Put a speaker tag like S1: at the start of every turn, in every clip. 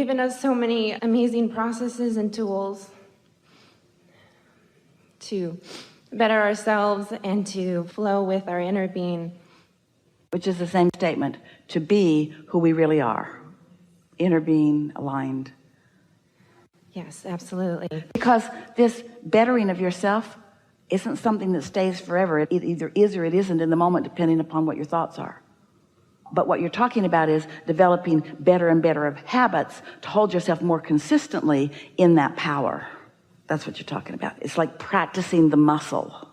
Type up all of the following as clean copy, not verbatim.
S1: given us so many amazing processes and tools to better ourselves and to flow with our inner being.
S2: Which is the same statement, to be who we really are. Inner being, aligned.
S1: Yes, absolutely.
S2: Because this bettering of yourself isn't something that stays forever. It either is or it isn't in the moment, depending upon what your thoughts are. But what you're talking about is developing better and better of habits to hold yourself more consistently in that power. That's what you're talking about. It's like practicing the muscle.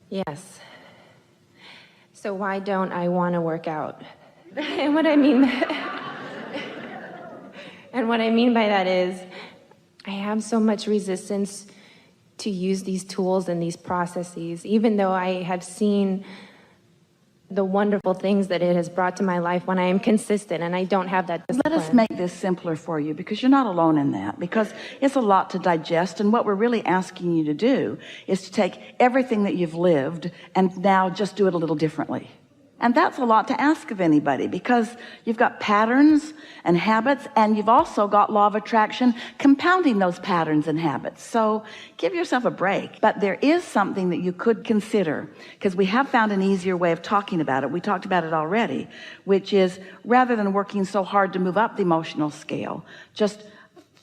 S1: Yes. So why don't I want to work out? And what I mean by that is I have so much resistance to use these tools and these processes, even though I have seen the wonderful things that it has brought to my life when I am consistent and I don't have that discipline.
S2: Let us make this simpler for you, because you're not alone in that, because it's a lot to digest. And what we're really asking you to do is to take everything that you've lived and now just do it a little differently. And that's a lot to ask of anybody, because you've got patterns and habits, and you've also got law of attraction compounding those patterns and habits. So give yourself a break. But there is something that you could consider, because we have found an easier way of talking about it. We talked about it already, which is, rather than working so hard to move up the emotional scale, just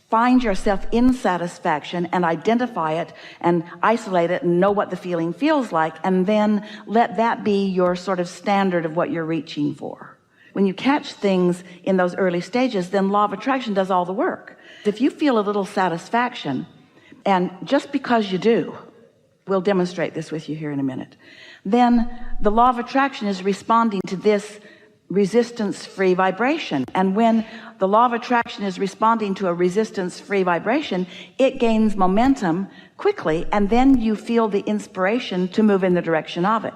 S2: find yourself in satisfaction and identify it and isolate it and know what the feeling feels like, and then let that be your sort of standard of what you're reaching for. When you catch things in those early stages, then law of attraction does all the work. If you feel a little satisfaction, and just because you do, we'll demonstrate this with you here in a minute, then the law of attraction is responding to this resistance-free vibration. And when the law of attraction is responding to a resistance-free vibration, it gains momentum quickly, and then you feel the inspiration to move in the direction of it.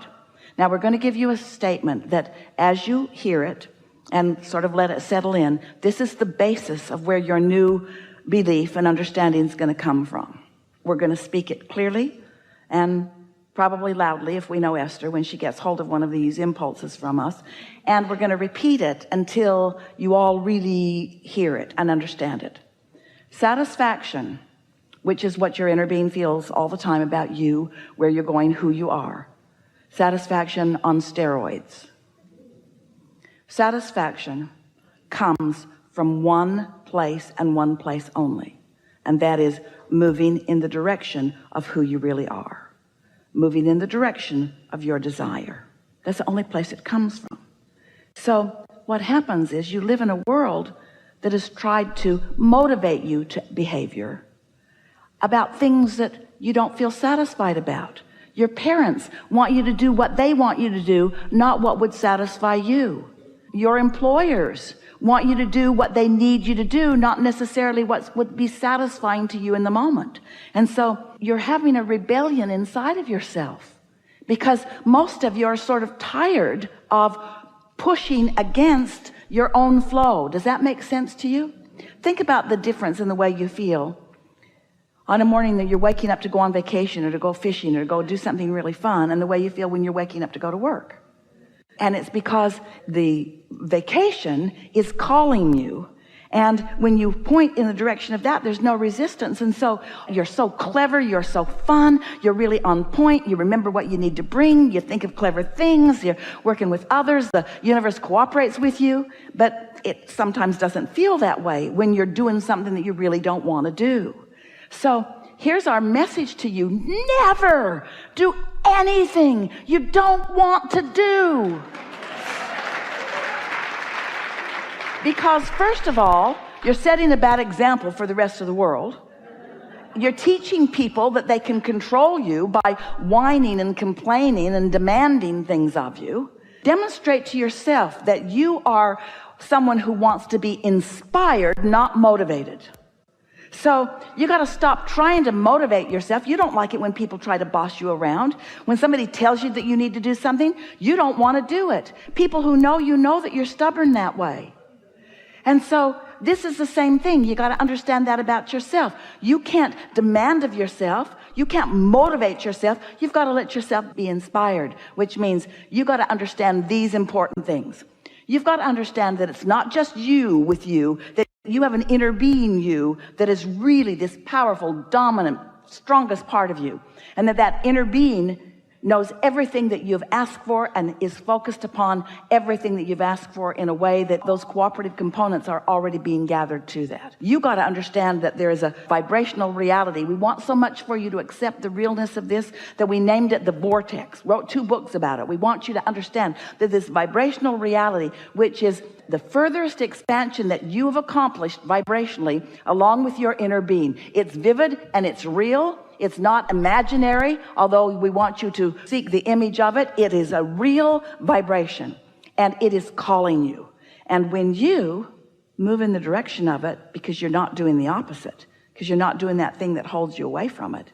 S2: Now we're going to give you a statement that, as you hear it and sort of let it settle in, this is the basis of where your new belief and understanding is going to come from. We're going to speak it clearly and probably loudly, if we know Esther, when she gets hold of one of these impulses from us. And we're going to repeat it until you all really hear it and understand it. Satisfaction, which is what your inner being feels all the time about you, where you're going, who you are. Satisfaction on steroids. Satisfaction comes from one place and one place only, and that is moving in the direction of who you really are. Moving in the direction of your desire. That's the only place it comes from. So what happens is you live in a world that has tried to motivate you to behavior about things that you don't feel satisfied about. Your parents want you to do what they want you to do, not what would satisfy you. Your employers want you to do what they need you to do, not necessarily what would be satisfying to you in the moment. And so you're having a rebellion inside of yourself, because most of you are sort of tired of pushing against your own flow. Does that make sense to you? Think about the difference in the way you feel on a morning that you're waking up to go on vacation or to go fishing or to go do something really fun, and the way you feel when you're waking up to go to work. And it's because the vacation is calling you. And when you point in the direction of that, there's no resistance. And so you're so clever, you're so fun, you're really on point, you remember what you need to bring, you think of clever things, you're working with others, the universe cooperates with you. But it sometimes doesn't feel that way when you're doing something that you really don't want to do. So here's our message to you: never do anything you don't want to do. Because first of all, you're setting a bad example for the rest of the world. You're teaching people that they can control you by whining and complaining and demanding things of you. Demonstrate to yourself that you are someone who wants to be inspired, not motivated. So you got to stop trying to motivate yourself. You don't like it when people try to boss you around. When somebody tells you that you need to do something, you don't want to do it. People who know you know that you're stubborn that way. And so this is the same thing. You got to understand that about yourself. You can't demand of yourself. You can't motivate yourself. You've got to let yourself be inspired, which means you got to understand these important things. You've got to understand that it's not just you with you, that You have an inner being, you, that is really this powerful, dominant, strongest part of you. And that inner being knows everything that you've asked for and is focused upon everything that you've asked for in a way that those cooperative components are already being gathered to that. You got to understand that there is a vibrational reality. We want so much for you to accept the realness of this that we named it the vortex, wrote 2 books about it. We want you to understand that this vibrational reality, which is the furthest expansion that you have accomplished vibrationally along with your inner being. It's vivid and it's real. It's not imaginary, although we want you to seek the image of it. It is a real vibration, and it is calling you. And when you move in the direction of it, because you're not doing the opposite, because you're not doing that thing that holds you away from it,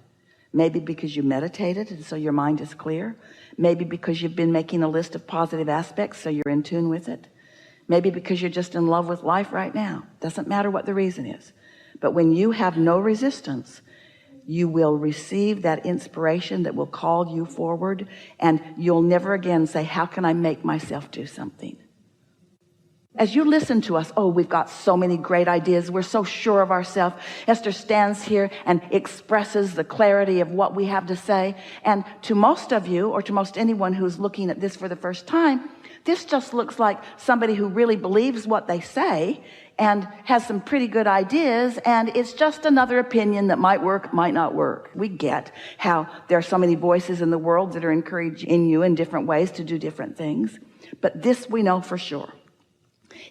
S2: maybe because you meditated and so your mind is clear, maybe because you've been making a list of positive aspects so you're in tune with it, maybe because you're just in love with life right now. Doesn't matter what the reason is. But when you have no resistance, you will receive that inspiration that will call you forward, and you'll never again say, how can I make myself do something? As you listen to us, oh, we've got so many great ideas. We're so sure of ourselves. Esther stands here and expresses the clarity of what we have to say. And to most of you, or to most anyone who's looking at this for the first time, this just looks like somebody who really believes what they say and has some pretty good ideas, and it's just another opinion that might work, might not work. We get how there are so many voices in the world that are encouraging you in different ways to do different things. But this we know for sure.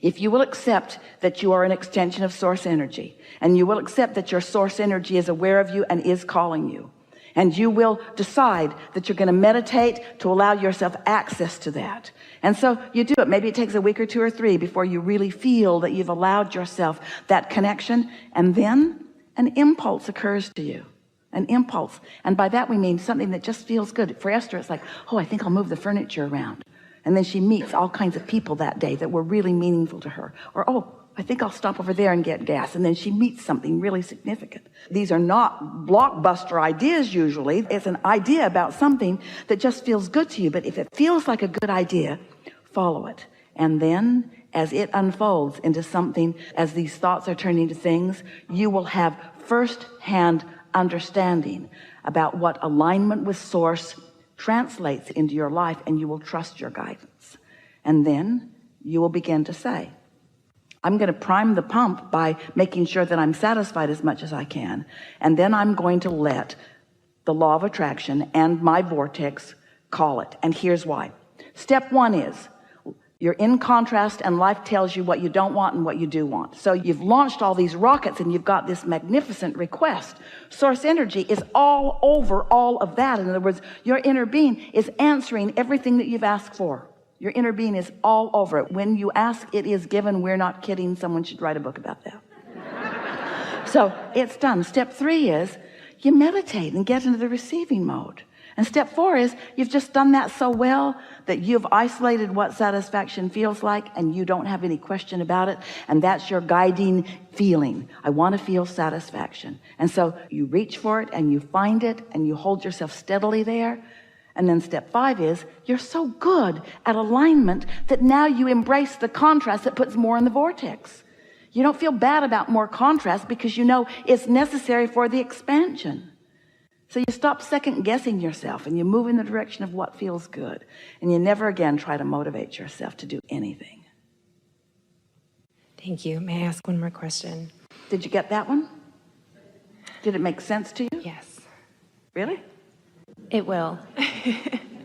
S2: If you will accept that you are an extension of source energy, and you will accept that your source energy is aware of you and is calling you, and you will decide that you're going to meditate to allow yourself access to that. And so you do it. Maybe it takes a week or 2 or 3 before you really feel that you've allowed yourself that connection. And then an impulse occurs to you, an impulse. And by that we mean something that just feels good. For Esther, it's like, oh, I think I'll move the furniture around. And then she meets all kinds of people that day that were really meaningful to her. Or, oh, I think I'll stop over there and get gas. And then she meets something really significant. These are not blockbuster ideas usually. It's an idea about something that just feels good to you. But if it feels like a good idea, follow it. And then as it unfolds into something, as these thoughts are turning into things, you will have first-hand understanding about what alignment with source translates into your life, and you will trust your guidance. And then you will begin to say, I'm going to prime the pump by making sure that I'm satisfied as much as I can. And then I'm going to let the law of attraction and my vortex call it. And here's why. Step 1 is you're in contrast, and life tells you what you don't want and what you do want. So you've launched all these rockets and you've got this magnificent request. Source energy is all over all of that. In other words, your inner being is answering everything that you've asked for. Your inner being is all over it. When you ask, it is given. We're not kidding. Someone should write a book about that. So it's done. Step 3 is you meditate and get into the receiving mode. And step 4 is you've just done that so well that you've isolated what satisfaction feels like, and you don't have any question about it. And that's your guiding feeling. I want to feel satisfaction. And so you reach for it and you find it and you hold yourself steadily there. And then step 5 is you're so good at alignment that now you embrace the contrast that puts more in the vortex. You don't feel bad about more contrast because you know it's necessary for the expansion. So you stop second guessing yourself and you move in the direction of what feels good. And you never again try to motivate yourself to do anything.
S1: Thank you. May I ask one more question?
S2: Did you get that one? Did it make sense to you?
S1: Yes.
S2: Really?
S1: It will.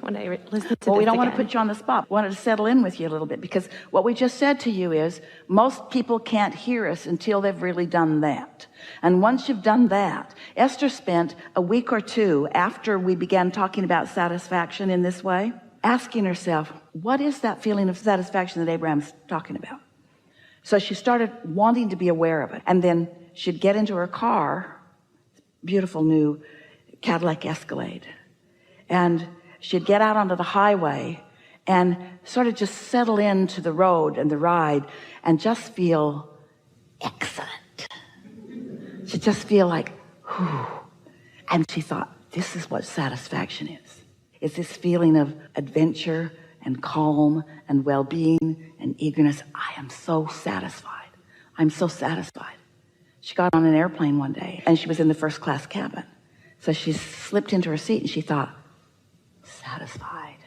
S1: When I listen to
S2: Well, we
S1: this
S2: don't want to
S1: again.
S2: put you on the spot. We wanted to settle in with you a little bit, because what we just said to you is most people can't hear us until they've really done that. And once you've done that, Esther spent a week or 2 after we began talking about satisfaction in this way, asking herself, what is that feeling of satisfaction that Abraham's talking about? So she started wanting to be aware of it. And then she'd get into her car, beautiful new Cadillac Escalade, and she'd get out onto the highway and sort of just settle into the road and the ride and just feel excellent. She'd just feel like, whew. And she thought, this is what satisfaction is. It's this feeling of adventure and calm and well-being and eagerness. I am so satisfied. I'm so satisfied. She got on an airplane one day and she was in the first class cabin. So she slipped into her seat and she thought, satisfied.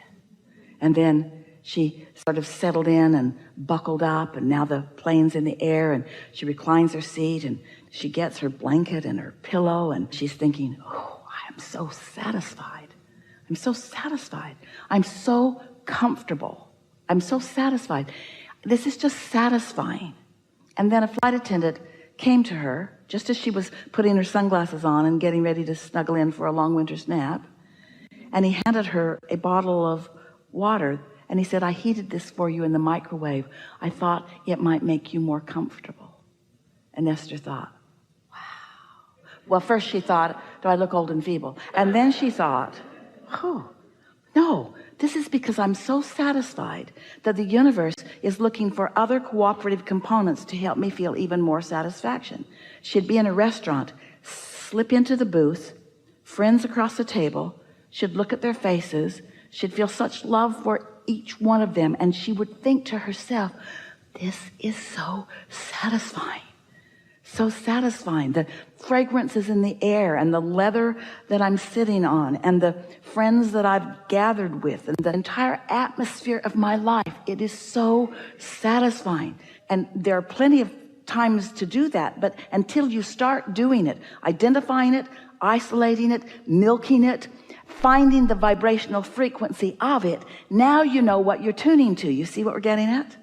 S2: And then she sort of settled in and buckled up, and now the plane's in the air, and she reclines her seat and she gets her blanket and her pillow, and she's thinking, oh, I am so satisfied. I'm so satisfied. I'm so comfortable. I'm so satisfied. This is just satisfying. And then a flight attendant came to her just as she was putting her sunglasses on and getting ready to snuggle in for a long winter's nap. And he handed her a bottle of water, and he said, I heated this for you in the microwave. I thought it might make you more comfortable. And Esther thought, wow. Well, first she thought, do I look old and feeble? And then she thought, oh, no, this is because I'm so satisfied that the universe is looking for other cooperative components to help me feel even more satisfaction. She'd be in a restaurant, slip into the booth, friends across the table, she'd look at their faces, she'd feel such love for each one of them, and she would think to herself, this is so satisfying. So satisfying. The fragrances in the air, and the leather that I'm sitting on, and the friends that I've gathered with, and the entire atmosphere of my life. It is so satisfying. And there are plenty of times to do that, but until you start doing it, identifying it, isolating it, milking it, finding the vibrational frequency of it, now you know what you're tuning to. You see what we're getting at?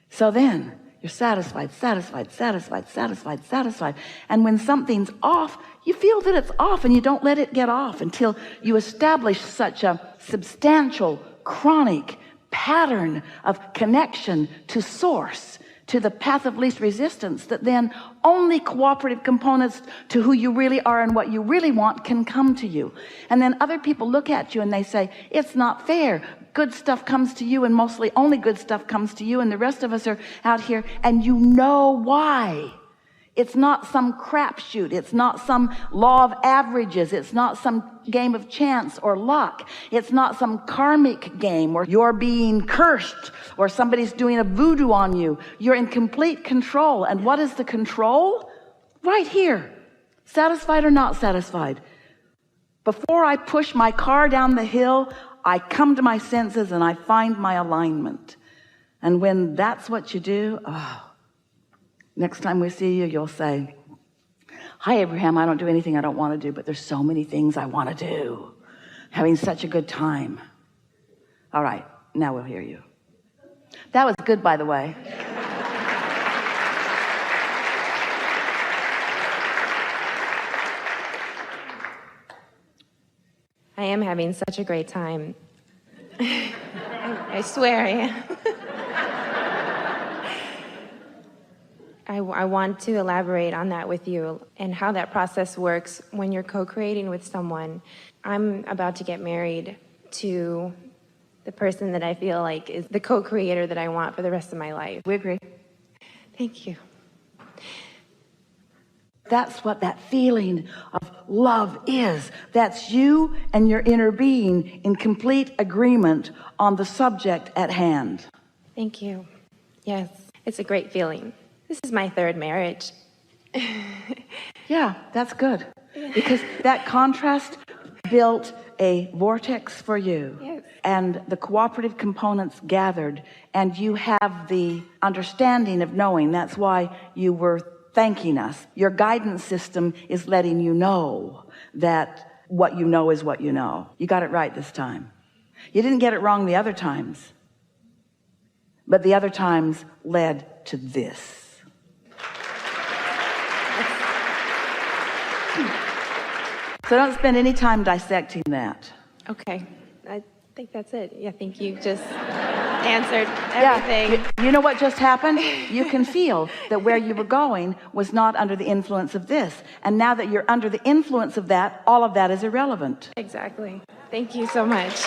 S2: So then you're satisfied, satisfied, satisfied, satisfied, satisfied. And when something's off, you feel that it's off, and you don't let it get off until you establish such a substantial, chronic pattern of connection to source, to the path of least resistance, that then only cooperative components to who you really are and what you really want can come to you. And then other people look at you and they say, it's not fair. Good stuff comes to you, and mostly only good stuff comes to you, and the rest of us are out here, and you know why. It's not some crapshoot. It's not some law of averages. It's not some game of chance or luck. It's not some karmic game where you're being cursed or somebody's doing a voodoo on you. You're in complete control. And what is the control? Right here. Satisfied or not satisfied. Before I push my car down the hill, I come to my senses and I find my alignment. And when that's what you do, next time we see you, you'll say, hi, Abraham, I don't do anything I don't want to do, but there's so many things I want to do. Having such a good time. All right, now we'll hear you. That was good, by the way.
S1: I am having such a great time. I swear I am. I want to elaborate on that with you and how that process works when you're co-creating with someone. I'm about to get married to the person that I feel like is the co-creator that I want for the rest of my life.
S2: We agree.
S1: Thank you.
S2: That's what that feeling of love is. That's you and your inner being in complete agreement on the subject at hand.
S1: Thank you. Yes, it's a great feeling. This is my third marriage.
S2: Yeah, that's good. Because that contrast built a vortex for you.
S1: Yes.
S2: And the cooperative components gathered, and you have the understanding of knowing. That's why you were thanking us. Your guidance system is letting you know that what you know is what you know. You got it right this time. You didn't get it wrong the other times, but the other times led to this. So don't spend any time dissecting that.
S1: Okay, I think that's it. Yeah, I think you just answered everything.
S2: Yeah. You know what just happened? You can feel that where you were going was not under the influence of this. And now that you're under the influence of that, all of that is irrelevant.
S1: Exactly. Thank you so much.